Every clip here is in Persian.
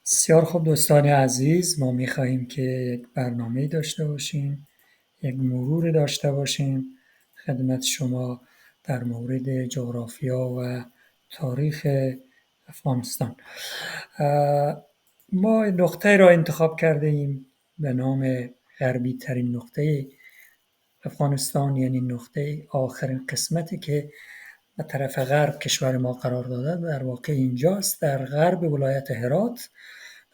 بسیار خوب دوستان عزیز، ما می‌خواهیم که یک برنامه داشته باشیم، یک مرور داشته باشیم خدمت شما در مورد جغرافیا و تاریخ افغانستان. ما نقطه را انتخاب کرده ایم به نام غربی ترین نقطه افغانستان، یعنی نقطه آخرین قسمتی که به طرف غرب کشور ما قرار داده. در واقع اینجاست، در غرب ولایت هرات،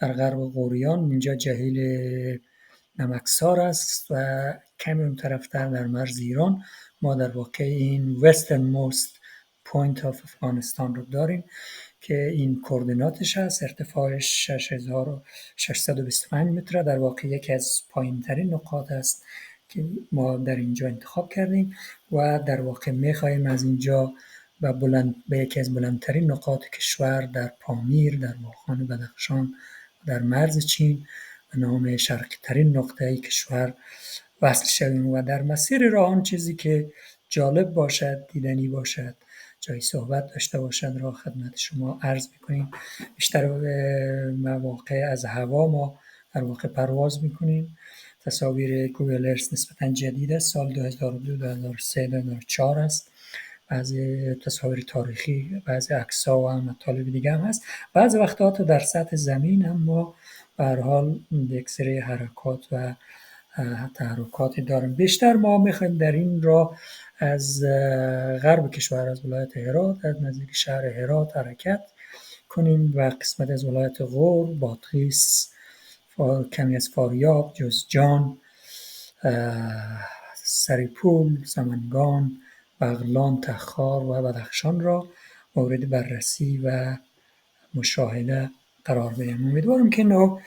در غرب غوریان. اینجا جهیل نمکسار است و کمی اون طرفتر در مرز ایران ما در واقع این western most point of افغانستان رو داریم که این کوردیناتش هست. ارتفاعش 6625 متر، در واقع یکی از پایین ترین نقاط است که ما در اینجا انتخاب کردیم و در واقع می‌خواهیم از اینجا به یکی از بلندترین نقاط کشور در پامیر، در واخان بدخشان، در مرز چین به نام شرقی ترین نقطه کشور وصل شویم و در مسیر راه آن چیزی که جالب باشد، دیدنی باشد، جای صحبت داشته باشد را خدمت شما عرض می‌کنیم. بیشتر مواقع از هوا ما در واقع پرواز می‌کنیم. تصاویر گوگل ارث نسبتاً جدید است، سال 2002 2003 2004 است. بعضی تصاویر تاریخی، بعضی عکس‌ها و مطالب دیگه هم هست. بعضی وقتا حتی در سطح زمین هم ما به هر حال یک سری حرکات و تحرکاتی داریم. بیشتر ما میخوایم در این راه از غرب کشور، از ولایت هرات، از نزدیک شهر هرات حرکت کنیم و قسمت از ولایت غور، بادغیس، کمی از فاریاب، جوزجان، سریپول، سمنگان، بغلان، تخار و بدخشان را مورد بررسی و مشاهده قرار بدیم. امیدوارم که نوع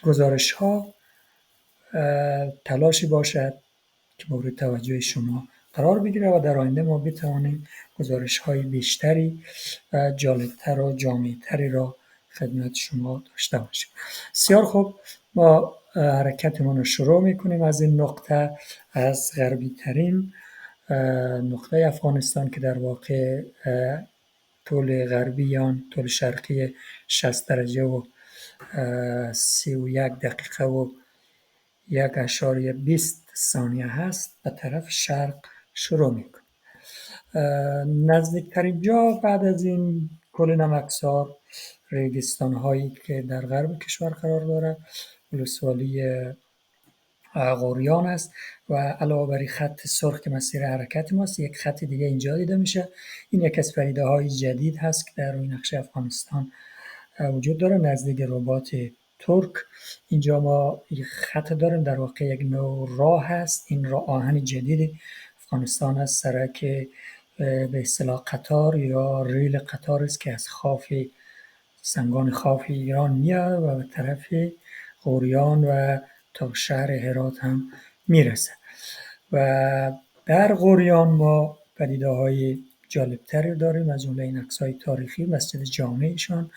گزارش ها تلاشی باشد که مورد توجه شما قرار بگیره و در آینده ما بتوانیم گزارش های بیشتری و جالبتر و جامع‌تری را خدمت شما داشته باشیم. بسیار خوب، ما حرکتمون رو شروع میکنیم از این نقطه، از غربی ترین نقطه افغانستان که در واقع طول غربی آن، طول شرقی 60 درجه و 31 دقیقه و 1.20 ثانیه هست، به طرف شرق شروع میکنیم. نزدیکترین جا بعد از این کل نمکسار، ریگستان هایی که در غرب کشور قرار دارد، ولسوالی غوریان است و علاوه بر خط سرخ که مسیر حرکت ماست، یک خط دیگه اینجا دیده میشه. این یک از پدیده های جدید هست که در روی نقشه افغانستان وجود داره، نزدیک رباط ترک. اینجا ما یک خط داریم، در واقع یک نوع راه هست. این راه آهن جدید افغانستان است، سرک به اصطلاح قطار یا ریل قطار است که از سنگان خاف ایران میاد و به طرف غوریان و تا شهر هرات هم میرسه. و در غوریان ما پدیده های جالبتری داریم، از جمله این عکس‌های تاریخی مسجد جامعشان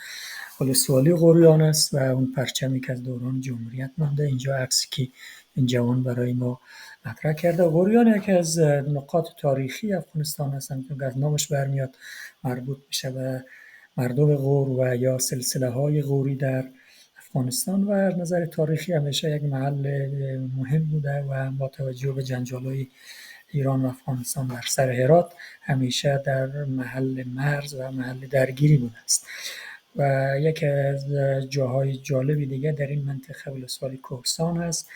ولسوالی غوریان است و اون پرچمی که از دوران جمهوریت مانده. اینجا عکسی که این جوان برای ما مطرح کرده. غوریان یکی از نقاط تاریخی افغانستان است، همونطور که از نامش برمیاد مربوط میشه به مردم غور و یا سلسله های غوری در افغانستان و از نظر تاریخی همیشه یک محل مهم بوده و با توجه به جنجال‌های ایران و افغانستان بر سر هرات همیشه در محل مرز و محل درگیری بوده است. و یکی از جاهای جالب دیگه در این منطقه ولسوالی کوهستان هست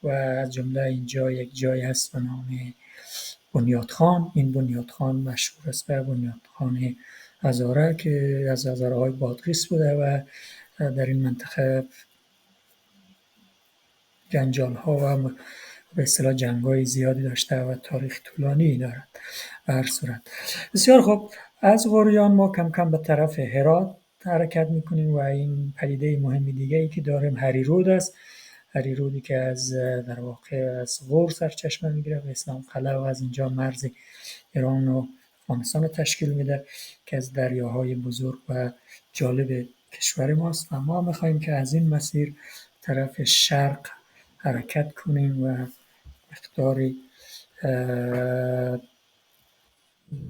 و از جمله اینجا یک جای هست به نام بنیادخان. این بنیادخان مشهور است به بنیادخان هزاره که از هزاره های بادغیس بوده و در این منطقه جنجال ها و به اصطلاح جنگ های زیادی داشته و تاریخ طولانی دارد. به هر صورت بسیار خوب، از غوریان ما کم کم به طرف هرات حرکت میکنیم و این پدیده مهم دیگه ای که داریم هریرود است. هریرودی که از در واقع از غور سرچشمه میگیره به اسلام قلعه و از اینجا مرز ایران و افغانستان رو تشکیل میده که از دریاهای بزرگ و جالب کشور ماست و ما میخوایم که از این مسیر طرف شرق حرکت کنیم و مقداری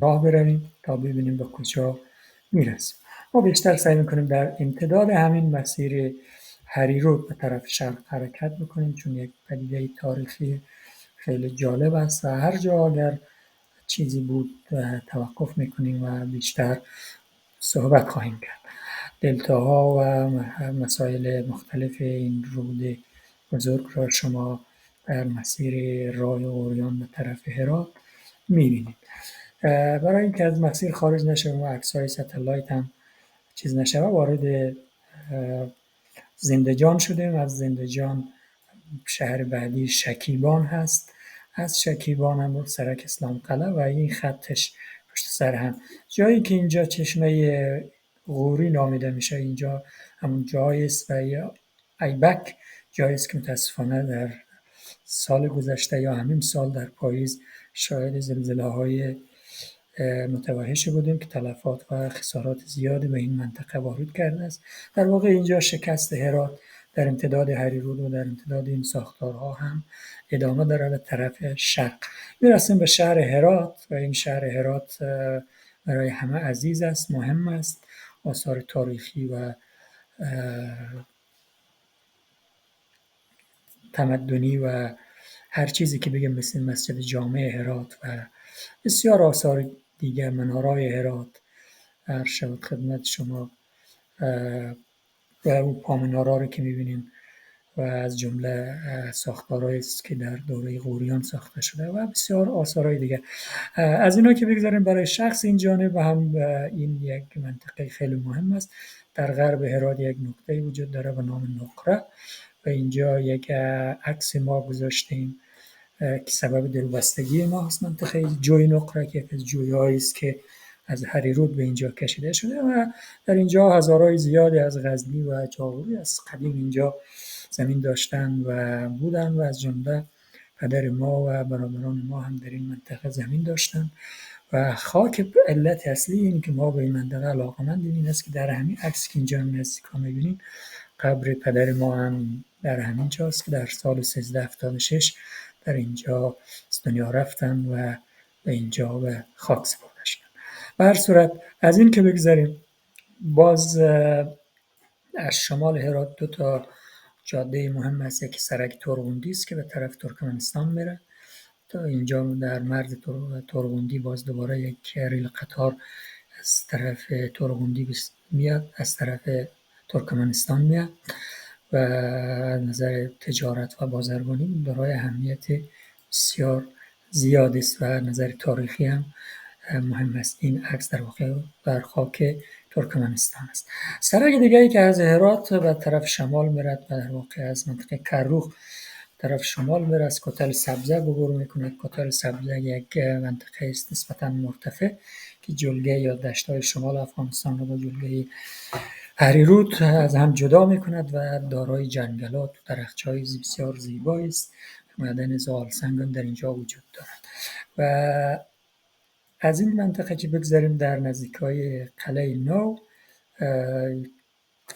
راه برویم تا ببینیم به کجا میرسیم. ما بیشتر سعی میکنیم در امتداد همین مسیر هریرود به طرف شرق حرکت بکنیم، چون یک پدیده تاریخی خیلی جالب است و هر جا اگر چیزی بود توقف میکنیم و بیشتر صحبت خواهیم کرد. دلتاها و مسائل مختلف این رود بزرگ را شما در مسیر راه اوریان به طرف هرات میبینید. برای اینکه از مسیر خارج نشویم و عکس‌های ستلایت هم چیز نشوه، وارد زندجان شدیم. از زندجان شهر بعدی شکیبان هست، از شکیبان هم سرک اسلام قلعه و این خطش پشت سر هم. جایی که اینجا چشمه غوری نامیده میشه، اینجا همون جایی است و ایبک جایی است که متاسفانه در سال گذشته یا همین سال در پاییز شاهد زلزله‌های متوحشی بودیم که تلفات و خسارات زیادی به این منطقه وارد کرده است. در واقع اینجا شکست هرات در امتداد هریرود و در امتداد این ساختارها هم ادامه داره به طرف شرق. میرسیم به شهر هرات و این شهر هرات برای همه عزیز است، مهم است. آثار تاریخی و تمدنی و هر چیزی که بگم، مثل مسجد جامع هرات و بسیار آثار دیگر، منارای هرات عرض شود خدمت شما و اون پامنارا رو که میبینیم و از جمله ساختارهایی است که در دوره غوریان ساخته شده و بسیار آثارهای دیگر. از اینا که بگذاریم، برای شخص این جانب هم این یک منطقه خیلی مهم است. در غرب هرات یک نقطه وجود داره به نام نقره و اینجا یک عکس ما گذاشتیم که سبب دلبستگی ما هست. منطقه جوی نقره که یک از جوی‌هایی است که از هریرود به اینجا کشیده شده و در اینجا هزارهای زیادی از غزنی و جاغوری از قدیم اینجا زمین داشتن و بودن و از جمله پدر ما و برادران ما هم در این منطقه زمین داشتن و خاک علت اصلی این که ما به این منطقه علاقمندیم این است که در همین عکس که اینجا نزدیکا می‌بینید قبر پدر ما هم در همین جاست که در سال 1376 در اینجا از دنیا رفتن و به اینجا به خاک سپرده شدن. به هر صورت از این که بگذاریم، باز از شمال هرات دو تا جاده مهم است. یکی سرک تورغوندی است که به طرف ترکمنستان میره تا اینجا در مرز تورغوندی باز دوباره یک ریل قطار از طرف تورغوندی میاد، از طرف ترکمنستان میاد و نظر تجارت و بازرگانی برای اهمیت بسیار زیاد است و نظر تاریخی هم مهم است. این عکس در واقع بر خاک ترکمنستان است. سرک دیگری که از هرات به طرف شمال میرد و در واقع از منطقه کروخ طرف شمال میره، از کتل سبزه عبور میکنه. کتل سبزه یک منطقه است نسبتا مرتفع که جلگه یا دشت‌های شمال افغانستان را با جلگه هریرود از هم جدا میکند و دارای جنگلات و درخت‌های بسیار زیبایی است. معدن زغالسنگ در اینجا وجود دارد و از این منطقه که بگذاریم در نزدیکای قلعه نو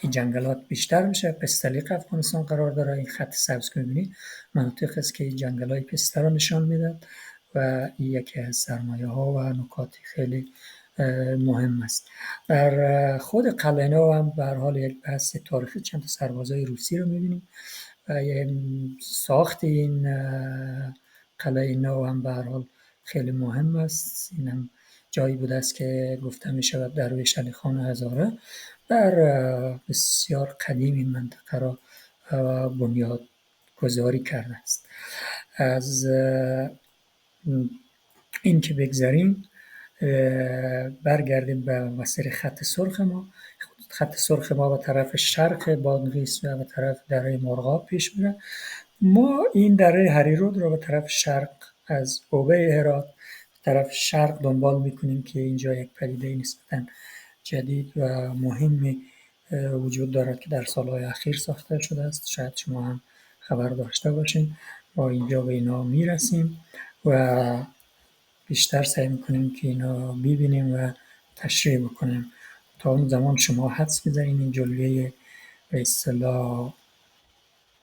این جنگلات بیشتر میشه. پستالیق افغانستان قرار داره. این خط سبز که می‌بینید مناطق است که جنگل‌های پسته را نشان میداد و این یکی از سرمایه‌ها و نکات خیلی مهم است. در خود قلعه نو هم به هر حال یک بحث تاریخی، چند تا سربازای روسی رو می‌بینیم و ساخت این قلعه نو هم به هر حال خیلی مهم است. این هم جایی بوده است که گفته می شود درویش علی خان هزاره در بسیار قدیم این منطقه را بنیاد گذاری کرده است. از این که بگذاریم برگردیم به مسیر خط سرخ ما. خط سرخ ما به طرف شرق بادغیس و به طرف دره مرغاب پیش میره. ما این دره هریرود را به طرف شرق از اوبه هرات به طرف شرق دنبال میکنیم که اینجا یک پدیده نسبتاً جدید و مهمی وجود دارد که در سالهای اخیر ساخته شده است. شاید شما هم خبر داشته باشین. ما اینجا به اینا میرسیم و بیشتر سعی میکنیم که اینا ببینیم و تشریح بکنیم. تا اون زمان شما حدس بزنید این جلوه به اصطلاح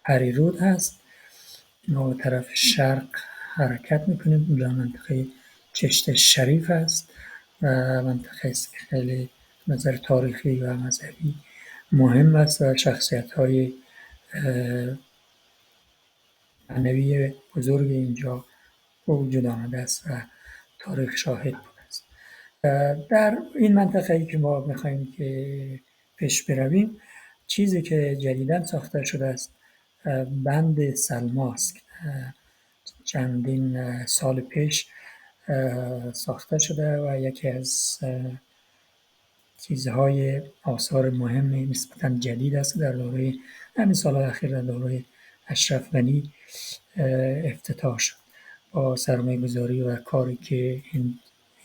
هریرود هست. ما به طرف شرق حرکت میکنیم. اینجا منطقه چشت شریف است و منطقه است که خیلی نظر تاریخی و مذهبی مهم است و شخصیت‌های معنوی بزرگ اینجا به وجود آمده است و تاریخ شاهد بوده است. در این منطقه‌ای که ما می‌خواهیم که پیش برویم، چیزی که جدیداً ساخته شده است بند سلما است. چندین سال پیش ساخته شده و یکی از چیزهای آثار مهم نسبتاً جدید است. در دوره همین سال اخیر در دوره اشرف غنی افتتاح شد. با سرمایه‌گذاری و کاری که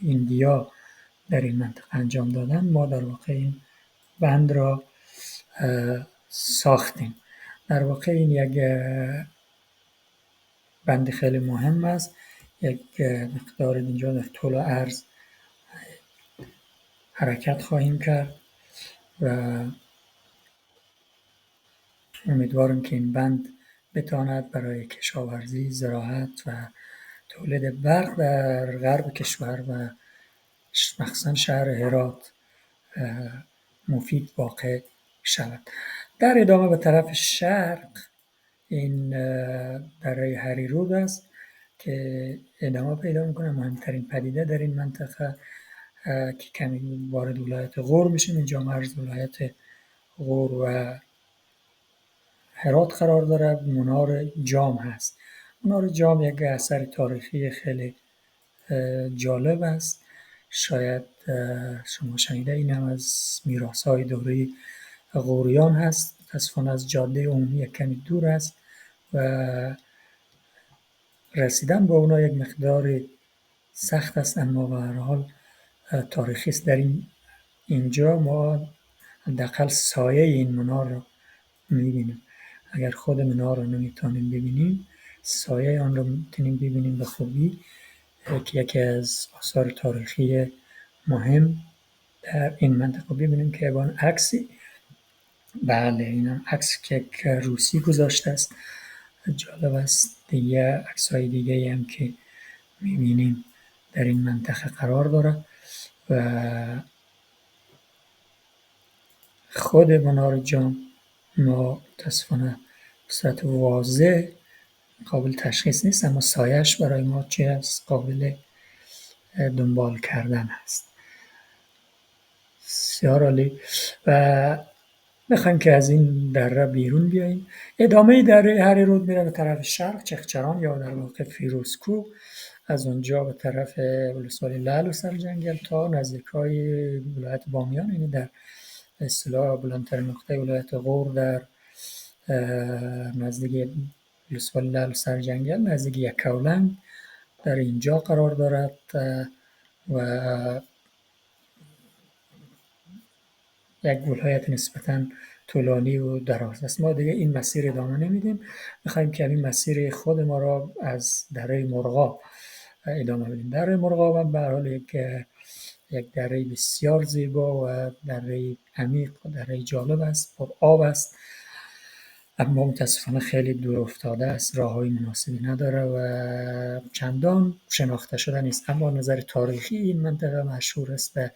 ایندیا در این منطقه انجام دادن، ما در واقع این بند را ساختیم. در واقع این یک بند خیلی مهم است. یک مقدار اینجا در طول و عرض حرکت خواهیم کرد و امیدوارم که این بند بتواند برای کشاورزی، زراعت و تولید برق در غرب کشور و مخصوصا شهر هرات مفید واقع شود. در ادامه به طرف شرق این دره هریرود است که ادامه پیدا میکنه. مهمترین پدیده در این منطقه که کمی وارد ولایت غور میشیم، اینجا مرز ولایت غور و هرات قرار داره، منار جام هست. منار جام یک اثر تاریخی خیلی جالب است. شاید شما شنیده، این هم از میراث‌های دوره غوریان هست. متاسفانه از جاده عمومی کمی دور است و رسیدن به اونا یک مقدار سخت است، اما به هر حال تاریخی است. در اینجا ما حداقل سایه این منار رو می‌بینیم. اگر خود منار رو نمیتونیم ببینیم، سایه آن رو میتونیم ببینیم به خوبی، که یکی از آثار تاریخی مهم در این منطقه. ببینیم که با عکسی، بله این عکس که یک روسی گذاشته است، جالب است. دیگه عکس‌های دیگه هم که می‌بینیم در این منطقه قرار داره و خود منار جام ما متاسفانه به صورت واضح قابل تشخیص نیست، اما سایش برای ما چی است؟ قابل دنبال کردن هست. بسیار عالی. و میخوایم که از این دره بیرون بیاییم. ادامه دره هریرود میره به طرف شرق، چخچران یا در واقع فیروزکوه. از اونجا به طرف ولسوالی لعل و سرجنگل تا نزدیکای ولایت بامیان، یعنی در اصطلاح بلندترین نقطه ولایت غور در نزدیک ولسوالی لعل و سرجنگل، نزدیک یکاولنگ در اینجا قرار دارد و یک ولایت نسبتاً طولانی و دراز است. ما دیگه این مسیر ادامه نمیدیم، میخوایم که این مسیر خود ما را از دره مرغاب ادامه بدیم. دره مرغاب هم به هر حال یک دره بسیار زیبا و دره عمیق و دره جالب است، پر آب است، اما متاسفانه خیلی دور افتاده است، راههای مناسبی نداره و چندان شناخته شده نیست. اما نظر تاریخی این منطقه مشهور است به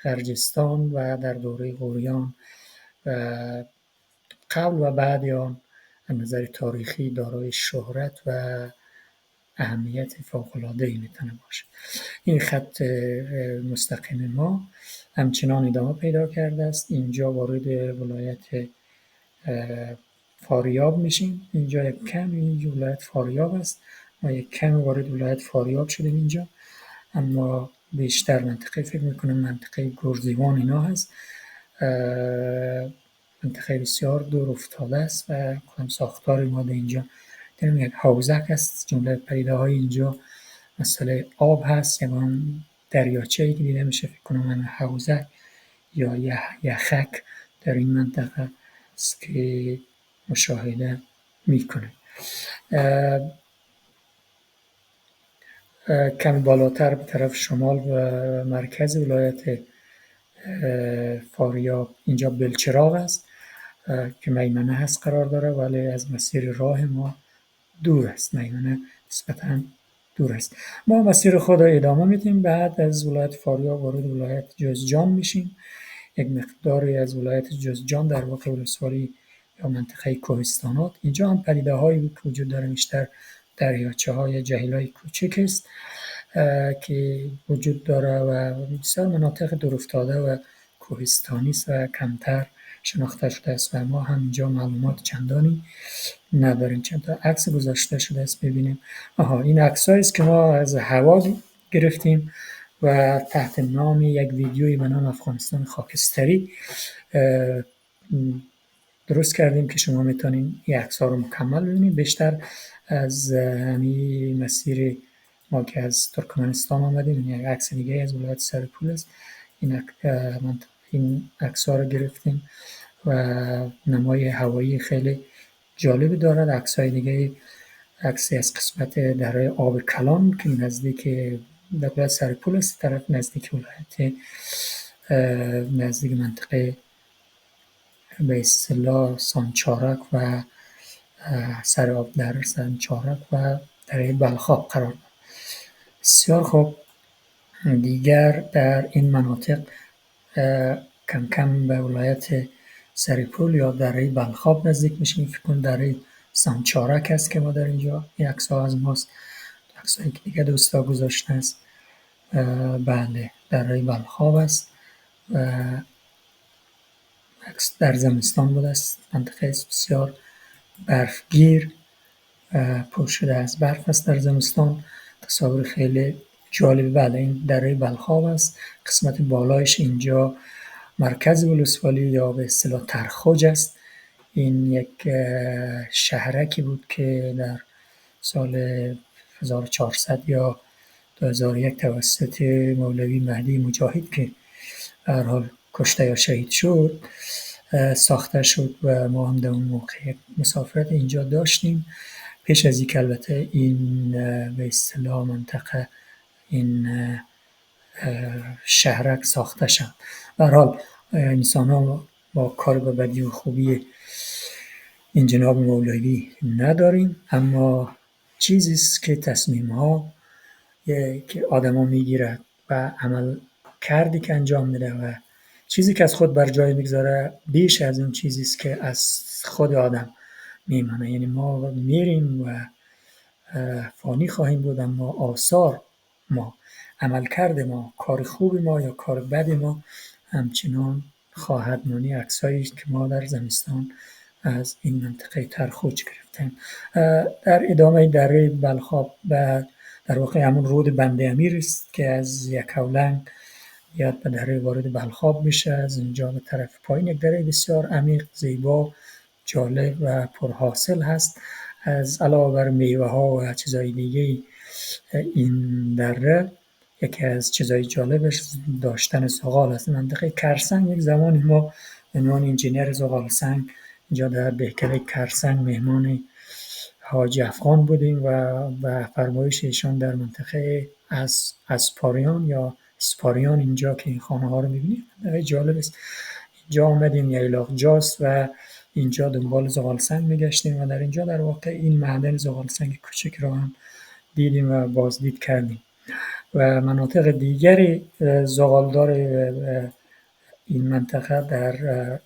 غرجستان و در دوره غوریان و قبل و بعد آن از نظر تاریخی دارای شهرت و اهمیت فوق‌العاده‌ای میتونه باشه. این خط مستقیم ما همچنان ادامه پیدا کرده است. اینجا وارد ولایت فاریاب میشیم. اینجا یک کمی ولایت فاریاب است. ما یک کمی وارد ولایت فاریاب شدیم اینجا، اما بیشتر منطقه فکر میکنم منطقه گرزیوان اینا هست. منطقه بسیار دور افتاده است و ساختار ما در اینجا دیدم یک حوزک است. جمله پدیده های اینجا مسئله آب هست، یعنی دریاچه‌ای که دیده میشه، فکر کنم همین حوزک یا یخک در این منطقه است که مشاهده میکنه. کمی بالاتر به طرف شمال و مرکز ولایت فاریاب اینجا بلچراغ است که میمنه هست قرار داره، ولی از مسیر راه ما دور است. میمنه نسبتاً دور است. ما مسیر خود را ادامه میدیم. بعد از ولایت فاریاب وارد ولایت جوزجان میشیم. یک مقداری از ولایت جوزجان در واقع ولسوالی یا منطقه کوهستانات. اینجا هم پدیده هایی که وجود داره، بیشتر دریاچه های جهیل های کوچک است که وجود داره و بسیار مناطق دورافتاده و کوهستانی است و کمتر شناخته شده است و ما هم اینجا معلومات چندانی نداریم. چند تا عکس گذاشته شده است ببینیم. این عکسایی است که ما از هوا گرفتیم و تحت نام یک ویدیوی به نام افغانستان خاکستری درست کردیم که شما میتونین این عکس‌ها رو مکمل ببینید. بیشتر از همین مسیر ما که از ترکمنستان آمدیم، یک عکس دیگه از ولایت سرپول است. این عکس‌ها رو گرفتیم و نمای هوایی خیلی جالبی دارد. عکس‌های دیگه عکسی از قسمت دره آب کلان که نزدیک ولایت سرپول است، طرف نزدیک ولایت نزدیک منطقه به اصطلاح سانچارک و سر آب در سانچارک و دره بلخاب قرار دارد. بسیار خوب. دیگر در این مناطق کم کم به ولایت سرپول یا دره بلخاب نزدیک میشیم. فکر کنم دره سانچارک است که ما در اینجا این عکس ها از ماست، عکس هایی که دیگه دوستا گذاشته است. بله، دره بلخاب است و در زمستان بوده است. منطقه بسیار برفگیر پوشیده از برف است در زمستان. تصاویر خیلی جالب. بله، این دره بلخاب است. قسمت بالایش اینجا مرکز ولسوالی یا به اصطلاح ترخوج است. این یک شهرکی بود که در سال 1400 یا 2001 توسط مولوی مهدی مجاهد که هر حال کشته یا شهید شد ساخته شد و ما هم در اون موقع مسافرت اینجا داشتیم. پیش از اینکه البته این به اصطلاح منطقه این شهرک ساخته شد. به هر حال انسان ها با کار به بدی و خوبی این جناب مولوی نداریم، اما چیزی است که تصمیم ها که آدم ها میگیرد و عمل کردی که انجام میده و چیزی که از خود بر جای میگذاره بیش از اون چیزی است که از خود آدم میمانه. یعنی ما میریم و فانی خواهیم بود، اما آثار ما، عمل کرد ما، کار خوب ما یا کار بد ما همچنان خواهد ماند. عکسایی که ما در زمستان از این منطقه ترخوج گرفتیم. در ادامه دره بلخاب و در واقع همون رود بند امیر است که از یکاولنگ بیاد به دره وارد بلخاب میشه. از اینجا به طرف پایین یک دره بسیار عمیق، زیبا، جالب و پرحاصل هست. از علاوه بر میوه ها و چیزهای دیگه این دره یکی از چیزهای جالبش داشتن زغال است. منطقه کرسنگ یک زمانی ما به عنوان انجینر زغال سنگ اینجا در دهکده کرسنگ مهمان حاجی افغان بودیم و فرمایش ایشان در منطقه از اسپاریان یا اسپاریان اینجا که این خانه ها رو میبینید جالب است. اینجا آمدیم، ییلاق جاست و اینجا دنبال زغال سنگ میگشتیم و در اینجا در واقع این معدن زغال سنگ کوچک را هم دیدیم و بازدید کردیم و مناطق دیگری زغالدار این منطقه در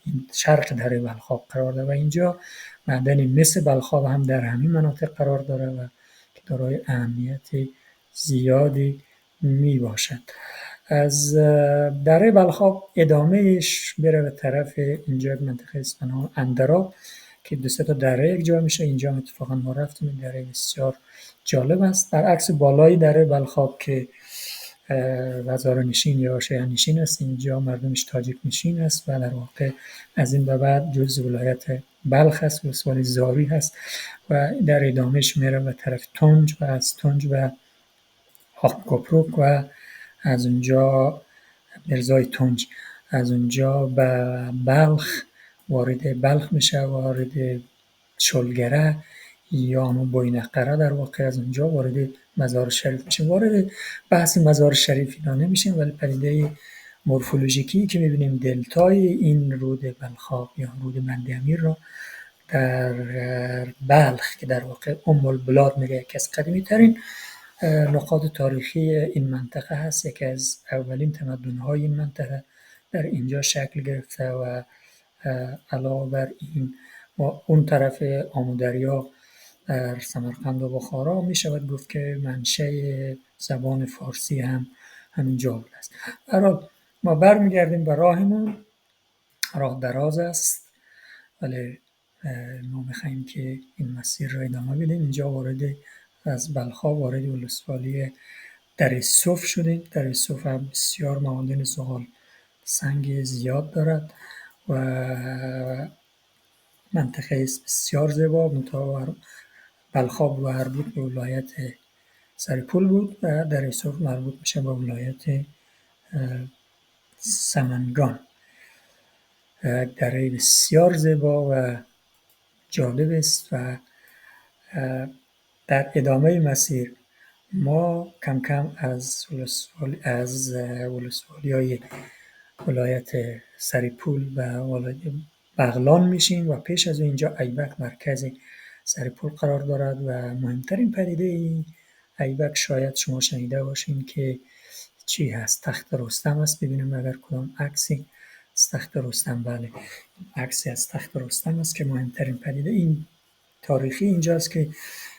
این شرق دره بلخاب قرار داره و اینجا معدن مس بلخاب هم در همین مناطق قرار داره و که دارای اهمیت زیادی می باشد. از دره بلخاب ادامهش بره به طرف اینجا یک منطقه است به نام اندراب که دو سه تا دره یک جا میشه. اینجا اتفاقا ما رفتیم، دره بسیار جالب است. در عکس بالای دره بلخاب که وزاره نشین یا شهرنشین است، اینجا مردمش تاجیک نشین است و در واقع از این به بعد جزء ولایت بلخ است، ولسوالی زاری هست و در ادامهش میره به طرف تنج و از تنج به آق‌گپرک و از اونجا مرزای تنج، از اونجا به بلخ وارد بلخ میشه، وارد شلگره یا همون بوینقره در واقع، از اونجا وارد مزار شریف میشیم. وارد بحث مزار شریف اینا نمیشیم، ولی پدیده مورفولوژیکی که میبینیم دلتای این رود بلخاب یا رود بند امیر را در بلخ که در واقع البلاد میگه، یکی از قدیمی ترین نقاط تاریخی این منطقه هست، یکی از اولین تمدن‌های این منطقه در اینجا شکل گرفته و علاوه بر این اون طرف آمودریا در سمرقند و بخارا می شود گفت که منشأ زبان فارسی هم همینجا بوده است. برحال ما برمیگردیم به راهمون. راه دراز است ولی ما میخواییم که این مسیر را ادامه بدیم. اینجا از بلخا وارد ولسوالی دره صوف شدیم. دره صوف هم بسیار معادن زغال سنگ زیاد دارد و منطقه است بسیار زیبا. بلخا مربوط به ولایت سرپول بود و دره صوف مربوط میشه به ولایت سمنگان. دره بسیار زیبا و جالب است و در ادامه مسیر ما کم کم از ولسوالی‌های ولایت سرپول و ولایت بغلان میشیم و پیش از اینجا ایبک مرکز سرپول قرار دارد و مهمترین پدیده این ایبک شاید شما شنیده باشین که چی هست؟ تخت رستم است. ببینیم اگر کدام عکسی از تخت رستم. بله، عکسی از تخت رستم است که مهمترین پدیده این تاریخی اینجاست که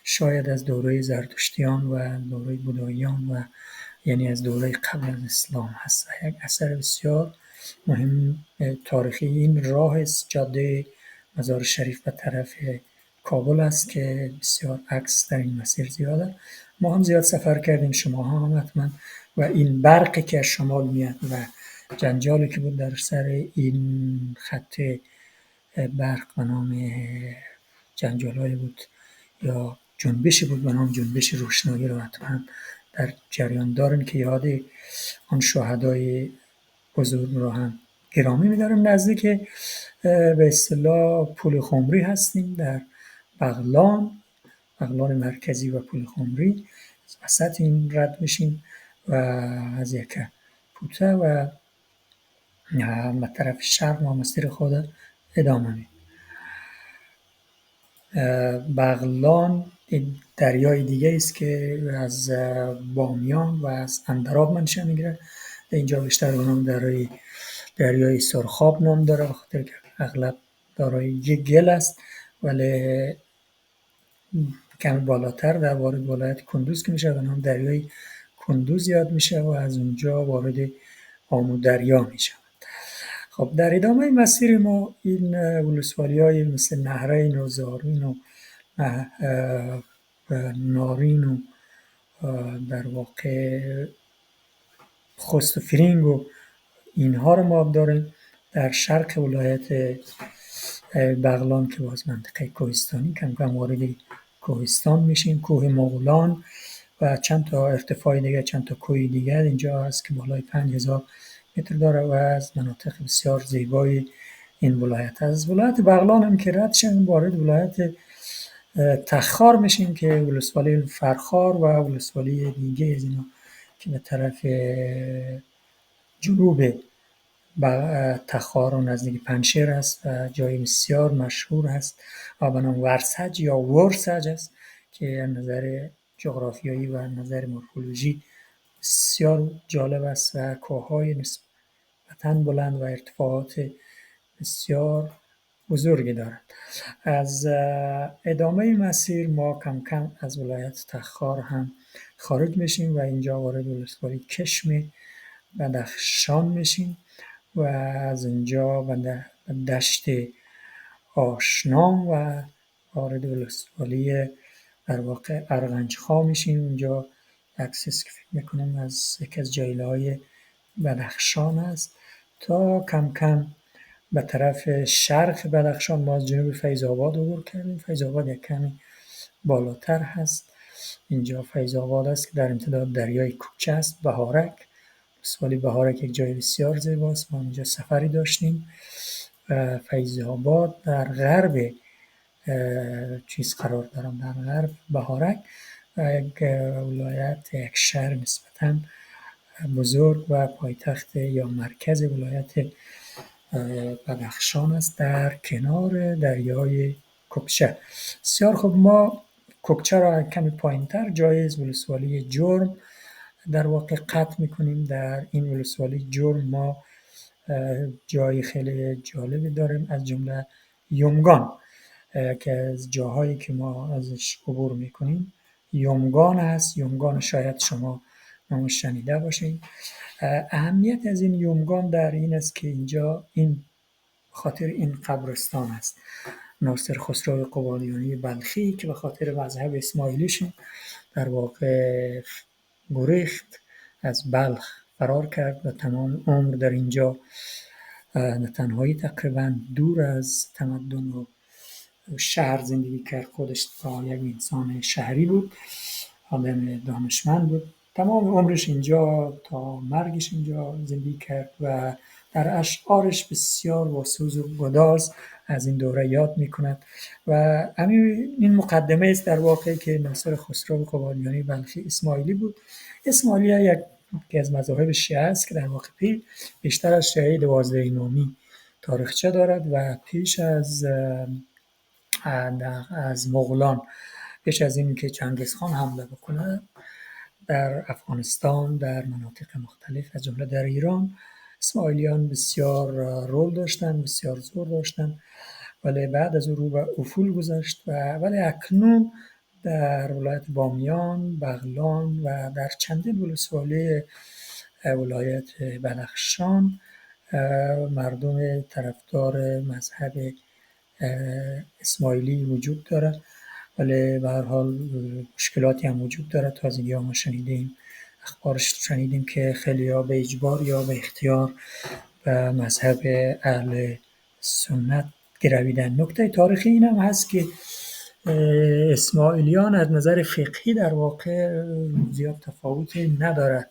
شاید از دوره زرتشتیان و دوره بوداییان و یعنی از دوره قبل از اسلام هست. یک اثر بسیار مهم تاریخی. این راه است، جاده مزار شریف به طرف کابل است که بسیار عکس در این مسیر زیاده. ما هم زیاد سفر کردیم، شما هم حتما. و این برقی که از شمال میاد و جنجالی که بود در سر این خط برق به نام جنجالایی بود یا جنبشی بود به نام جنبش روشنایی رو حتما در جریان دارن که یاد آن شهدای بزرگ رو هم گرامی می‌دارم. نزدیک به اصطلاح پل خمری هستیم در بغلان مرکزی و پل خمری. وسط این رد میشیم و از یک پوته و به طرف شرق ما مسیر خود ادامه میدیم. بغلان دریای دیگه است که از بامیان و از اندراب منشأ میگیره. اینجا بیشتر به نام دریای سرخاب نام داره به خاطر که اغلب دارای یک گل است، ولی کمی بالاتر در وارد ولایت کندوز که میشه به نام دریای کندوز یاد میشه و از اونجا وارد آمودریا میشه. خب در ادامه مسیر ما این ولسوالی‌های مثل نهرین و زارین و نارین و در واقع خست و فرینگ و اینها رو ما داریم. در شرق ولایت بغلان که باز منطقه کوهستانی کم کم وارد کوهستان میشیم. کوه مغولان و چند تا ارتفاع دیگه، چند تا کوه دیگه اینجا هست که بالای 5000 متر داره و از مناطق بسیار زیبای این ولایت. از ولایت بغلان هم که رد شدیم وارد ولایت تخار میشیم که ولسوالی فرخار و ولسوالی دیگه از اینا که به طرف جنوب تخار و نزدیک پنشیر است و جای بسیار مشهور است و به نام ورسج یا ورسج است که از نظر جغرافیایی و نظر مورفولوژی بسیار جالب است و کوههای نسبتاً بلند و ارتفاعات بسیار بزرگی دارد. از ادامه مسیر ما کم کم از ولایت تخار هم خارج میشیم و اینجا وارد ولسوالی کشم بدخشان میشیم و از اینجا به دشت آشنام و وارد ولسوالی در واقع ارغنجخا میشیم. اینجا عکسی که فکر میکنم از یکی از جایله‌های بدخشان است تا کم کم به طرف شرق بدخشان ما از جنوب فیض آباد عبور کردیم. فیض آباد یک کمی بالاتر هست. اینجا فیض آباد است که در امتداد دریای کوکچه است. بهارک، ولسوالی بهارک یک جای بسیار زیباست. ما اینجا سفری داشتیم و فیض آباد در غرب قرار دارم، در غرب بهارک و یک ولایت، یک شهر نسبتاً بزرگ و پایتخت یا مرکز ولایت بدخشان است در کنار دریای کوکچه. بسیار خوب. ما کوکچه را کمی پایینتر جای ولسوالی جرم در واقع قطع میکنیم. در این ولسوالی جرم ما جای خیلی جالبی داریم، از جمله یومگان که از جاهایی که ما ازش عبور میکنیم یومگان هست. یومگان شاید شما نامش شنیده باشید. اهمیت از این یومگان در این است که اینجا این خاطر این قبرستان است ناصر خسرو قبادیانی بلخی که به خاطر مذهب اسماعیلیشون در واقع گریخت، از بلخ فرار کرد و تمام عمر در اینجا تنهایی تقریبا دور از تمدن و شهر زندگی کرد. خودش یک انسان شهری بود، آدم دانشمند بود، تمام عمرش اینجا تا مرگش اینجا زندگی کرد و در اشعارش بسیار با سوز و گداز از این دوره یاد میکند و همین این مقدمه است در واقع که ناصر خسرو قبادیانی بلخی اسماعیلی بود. اسماعیلی یکی از مذاهب شیعه است که در واقع بیشتر از شیعه 12 امامی تاریخچه دارد و پیش از مغولان، پیش از این که چنگیزخان حمله بکنه در افغانستان در مناطق مختلف از جمله در ایران، اسماعیلیان بسیار رول داشتن، بسیار زور داشتن، ولی بعد از او رو به افول گذشت ولی اکنون در ولایت بامیان، بغلان و در چندین ولسوالی ولایت بدخشان مردم طرفدار مذهب اسماعیلی وجود دارد، ولی به هر حال مشکلاتی هم وجود دارد. تازگی ها ما شنیدیم، اخبارش شنیدیم که خیلی ها به اجبار یا به اختیار به مذهب اهل سنت گرویدن. نکته تاریخی این هم هست که اسماعیلیان از نظر فقهی در واقع زیاد تفاوتی ندارد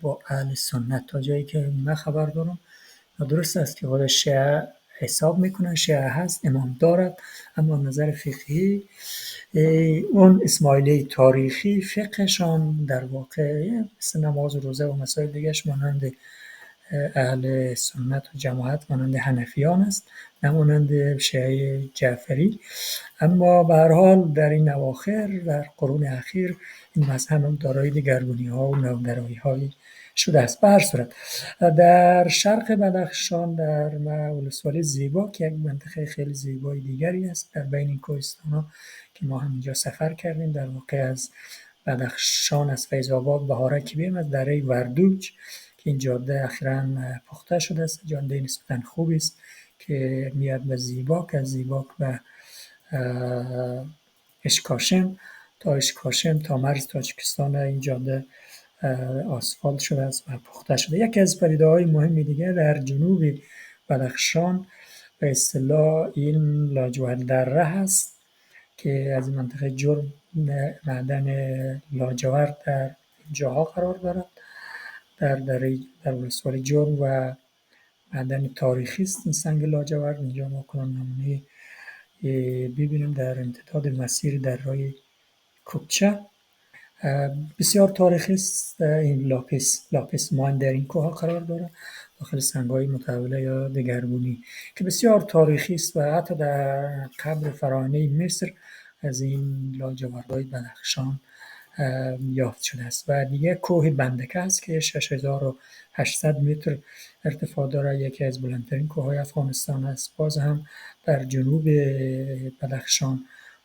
با اهل سنت، تا جایی که من خبر دارم. درست است که خود شیعه حساب میکنن، شیعه هست، امام دارد، اما نظر فقهی اون اسماعیلی تاریخی فقهشان در واقع مثل نماز و روزه و مسائل دیگرش مانند اهل سنت و جماعت مانند حنفیان است، نه مانند شیعه جعفری. اما به هر حال در این اواخر، در قرون اخیر، این مذهب هم دارای دگرگونی ها و نوگرایی های شده است. به هر صورت در شرق بدخشان در ولسوالی زیبا که یک منطقه خیلی زیبای دیگری است در بین این کوهستان ها که ما هم اینجا سفر کردیم، در واقع از بدخشان از فیض آباد به هارک بیم از دره وردوج که این جاده اخیراً پخته شده است، جاده نسبتاً خوبی است که میاد به زیباک، از زیباک به اشکاشم، تا اشکاشم تا مرز تاجیکستان این جاده آسفالت شده است و پخته شده. یکی از پدیده‌های مهم دیگه در جنوب بدخشان به اصطلاح این لاجورد دره هست که از منطقه جرم معدن لاجورد در جاها قرار دارد، در ولسوالی جرم و معدن تاریخی است این سنگ لاجورد. اینجا ما کنون نمونه ببینیم در امتداد مسیر در راه کوکچه بسیار تاریخی است. این لاپیس ماین در این کوه قرار دارد داخل سنگ‌های متحوله یا دگرگونی که بسیار تاریخی است و حتی در قبر فرعونی مصر از این لاجوردهای بدخشان یافت شده است. و دیگه کوه بندکه است که 6800 متر ارتفاع دارد، یکی از بلندترین کوههای افغانستان است. باز هم در جنوب بدخشان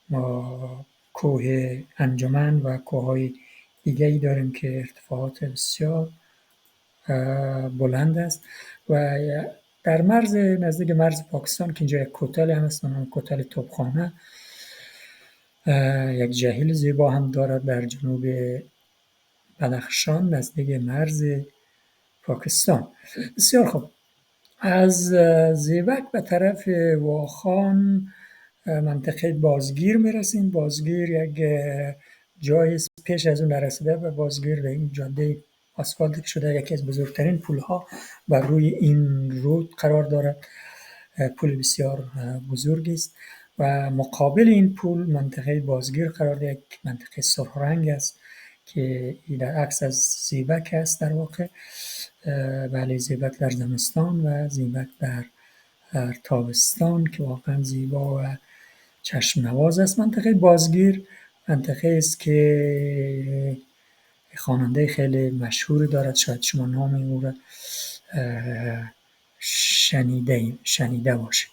ما کوه انجمن و کوههای دیگری داریم که ارتفاعات بسیار بلند است و در نزدیک مرز پاکستان که اینجا یک کوتل هم است، کوتل توپخانه، یک جهیل زیبا هم دارد در جنوب بدخشان نزدیک مرز پاکستان. بسیار خوب، از زیبک به طرف واخان منطقه بازگیر میرسیم. بازگیر یک جایی پیش از اون نرسیده به بازگیر در این جاده آسفالت شده یکی از بزرگترین پل‌ها بر روی این رود قرار دارد. پل بسیار بزرگی است و مقابل این پل منطقه بازگیر قرار دارد، یک منطقه سرخ رنگ است که در عکس از زیبک است در واقع. بله، زیبک در زمستان و زیبک در تابستان که واقعا زیبا و چشم نواز است. منطقه بازگیر منطقه است که خواننده خیلی مشهوری دارد، شاید شما نام او را شنیده باشید.